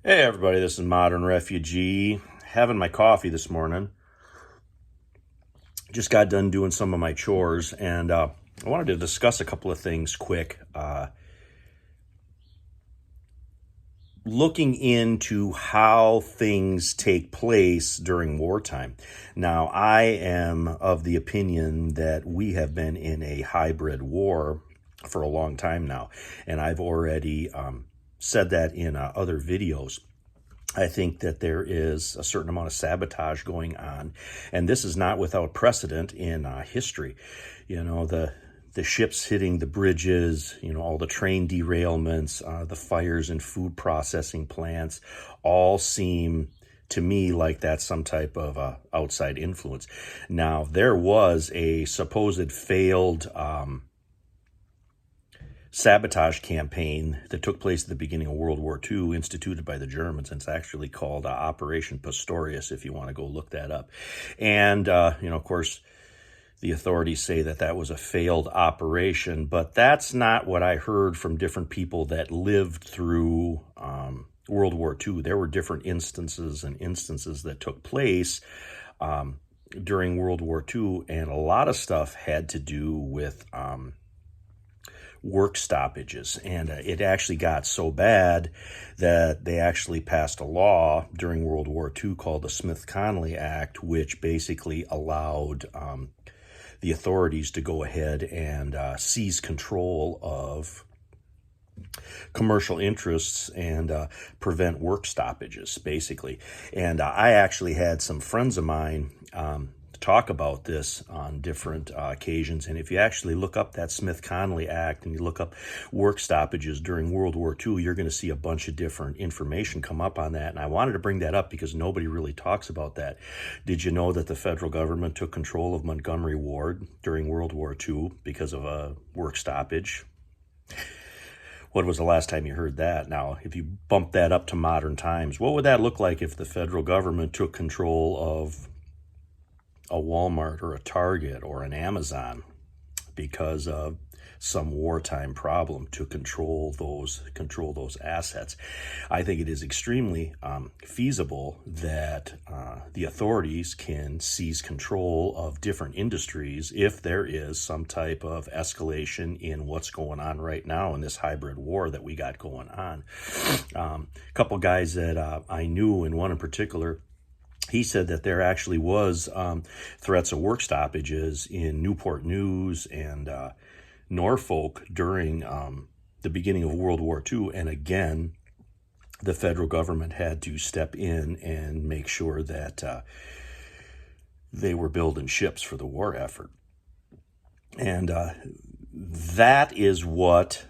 Hey everybody, this is Modern Refugee. Having my coffee this morning. Just got done doing some of my chores, and I wanted to discuss a couple of things quick. Looking into how things take place during wartime. Now, I am of the opinion that we have been in a hybrid war for a long time now, and I've already said that in other videos. I think that there is a certain amount of sabotage going on, and this is not without precedent in history. The ships hitting the bridges, all the train derailments, the fires in food processing plants, all seem to me like that's some type of outside influence. Now, there was a supposed failed sabotage campaign that took place at the beginning of World War II, instituted by the Germans, and it's actually called Operation Pistorius, if you want to go look that up. And, of course, the authorities say that that was a failed operation, but that's not what I heard from different people that lived through World War II. There were different instances that took place during World War II, and a lot of stuff had to do with work stoppages, and it actually got so bad that they actually passed a law during World War II called the Smith-Connolly Act, which basically allowed the authorities to go ahead and seize control of commercial interests and prevent work stoppages, basically. And I actually had some friends of mine talk about this on different occasions. And if you actually look up that Smith-Connolly Act and you look up work stoppages during World War II, you're going to see a bunch of different information come up on that. And I wanted to bring that up because nobody really talks about that. Did you know that the federal government took control of Montgomery Ward during World War II because of a work stoppage? When was the last time you heard that? Now, if you bump that up to modern times, what would that look like if the federal government took control of a Walmart or a Target or an Amazon because of some wartime problem to control those assets? I think it is extremely feasible that the authorities can seize control of different industries if there is some type of escalation in what's going on right now in this hybrid war that we got going on. A couple guys that I knew, and one in particular, he said that there actually was threats of work stoppages in Newport News and Norfolk during the beginning of World War II. And again, the federal government had to step in and make sure that they were building ships for the war effort. And that is what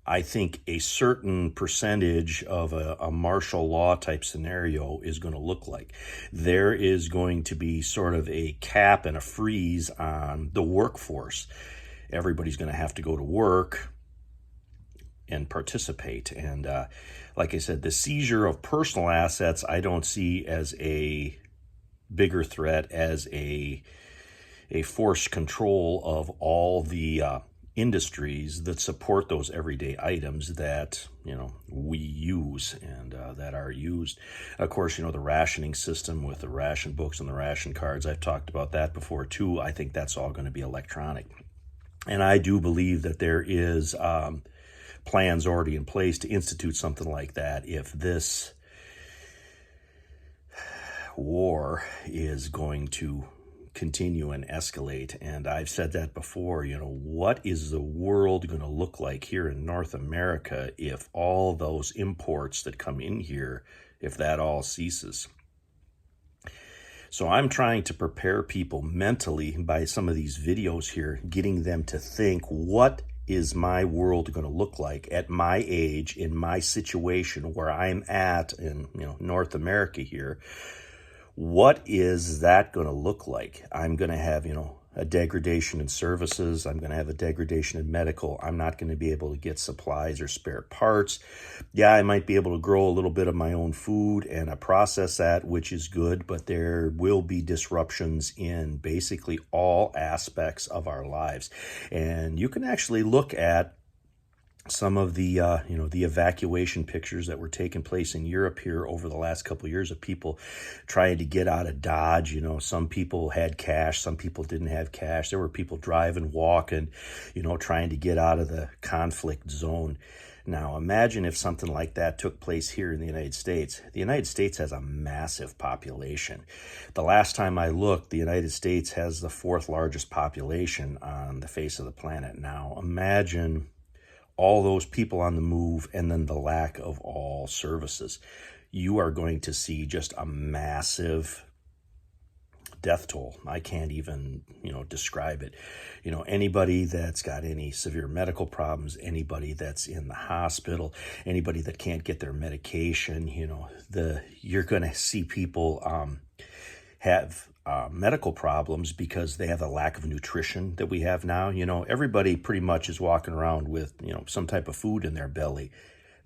I think a certain percentage of a martial law type scenario is going to look like. There is going to be sort of a cap and a freeze on the workforce. Everybody's going to have to go to work and participate. And like I said, the seizure of personal assets, I don't see as a bigger threat as a forced control of all the industries that support those everyday items that we use and that are used. Of course, the rationing system with the ration books and the ration cards, I've talked about that before too. I think that's all going to be electronic, and I do believe that there is plans already in place to institute something like that if this war is going to continue and escalate. And I've said that before, what is the world going to look like here in North America if all those imports that come in here, if that all ceases? So I'm trying to prepare people mentally by some of these videos here, getting them to think, what is my world going to look like at my age, in my situation where I'm at in North America here? What is that going to look like? I'm going to have, a degradation in services. I'm going to have a degradation in medical. I'm not going to be able to get supplies or spare parts. Yeah, I might be able to grow a little bit of my own food and process that, which is good, but there will be disruptions in basically all aspects of our lives. And you can actually look at some of the the evacuation pictures that were taking place in Europe here over the last couple of years of people trying to get out of Dodge. Some people had cash, some people didn't have cash. There were people driving, walking, trying to get out of the conflict zone. Now, imagine if something like that took place here in the United States. The United States has a massive population. The last time I looked, the United States has the fourth largest population on the face of the planet. Now, imagine all those people on the move and then the lack of all services. You are going to see just a massive death toll. I can't even, describe it. Anybody that's got any severe medical problems, anybody that's in the hospital, anybody that can't get their medication, you're going to see people have medical problems because they have a lack of nutrition that we have now. Everybody pretty much is walking around with, some type of food in their belly.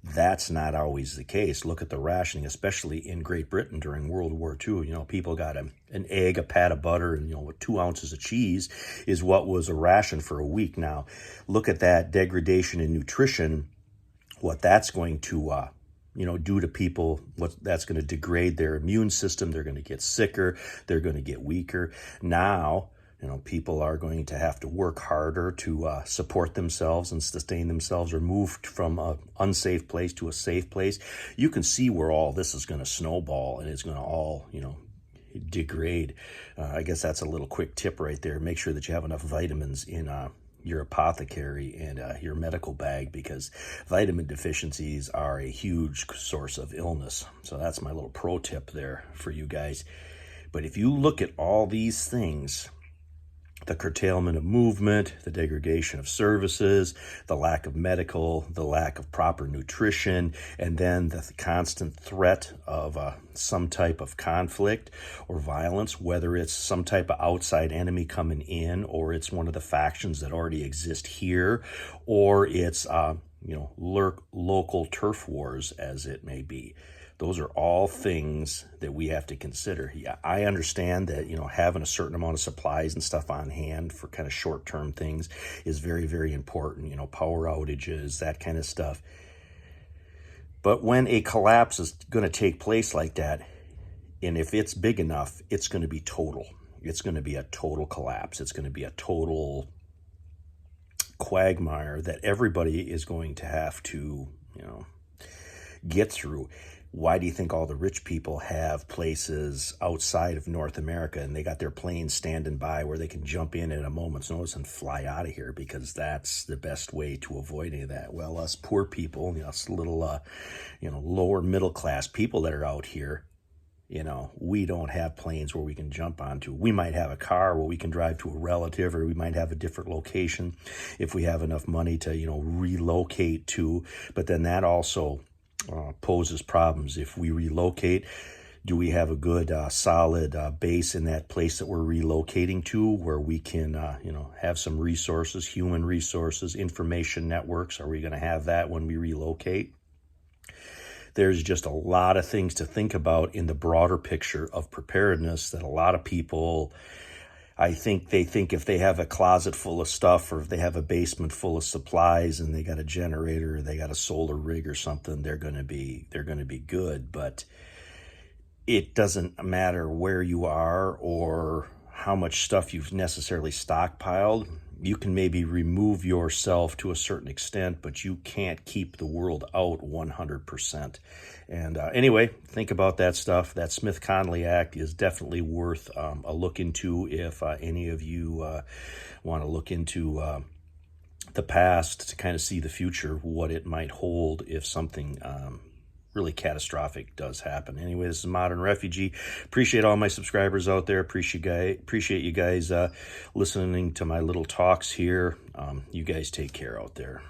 That's not always the case. Look at the rationing, especially in Great Britain during World War II. People got an egg, a pat of butter, and 2 ounces of cheese is what was a ration for a week. Now, look at that degradation in nutrition, what that's going to do to people, what that's going to degrade their immune system. They're going to get sicker. They're going to get weaker. Now, people are going to have to work harder to support themselves and sustain themselves, or move from an unsafe place to a safe place. You can see where all this is going to snowball, and it's going to all, degrade. I guess that's a little quick tip right there. Make sure that you have enough vitamins in your apothecary and your medical bag, because vitamin deficiencies are a huge source of illness. So that's my little pro tip there for you guys. But if you look at all these things, the curtailment of movement, the degradation of services, the lack of medical, the lack of proper nutrition, and then the constant threat of some type of conflict or violence, whether it's some type of outside enemy coming in, or it's one of the factions that already exist here, or it's local turf wars, as it may be. Those are all things that we have to consider. Yeah, I understand that, having a certain amount of supplies and stuff on hand for kind of short-term things is very, very important, power outages, that kind of stuff. But when a collapse is going to take place like that, and if it's big enough, it's going to be total. It's going to be a total collapse. It's going to be a total quagmire that everybody is going to have to, get through. Why do you think all the rich people have places outside of North America, and they got their planes standing by where they can jump in at a moment's notice and fly out of here, because that's the best way to avoid any of that? Well, us poor people, us little, lower middle class people that are out here, we don't have planes where we can jump onto. We might have a car where we can drive to a relative, or we might have a different location if we have enough money to, relocate to. But then that also poses problems. If we relocate, do we have a good solid base in that place that we're relocating to, where we can have some resources, human resources, information networks? Are we going to have that when we relocate? There's just a lot of things to think about in the broader picture of preparedness that a lot of people, I think they think if they have a closet full of stuff, or if they have a basement full of supplies and they got a generator, or they got a solar rig or something, they're going to be good. But it doesn't matter where you are or how much stuff you've necessarily stockpiled. You can maybe remove yourself to a certain extent, but you can't keep the world out 100%. And anyway, think about that stuff. That Smith-Connolly Act is definitely worth a look into if any of you want to look into the past to kind of see the future, what it might hold if something really catastrophic does happen. Anyway, this is Modern Refugee. Appreciate all my subscribers out there. Appreciate you guys listening to my little talks here. You guys take care out there.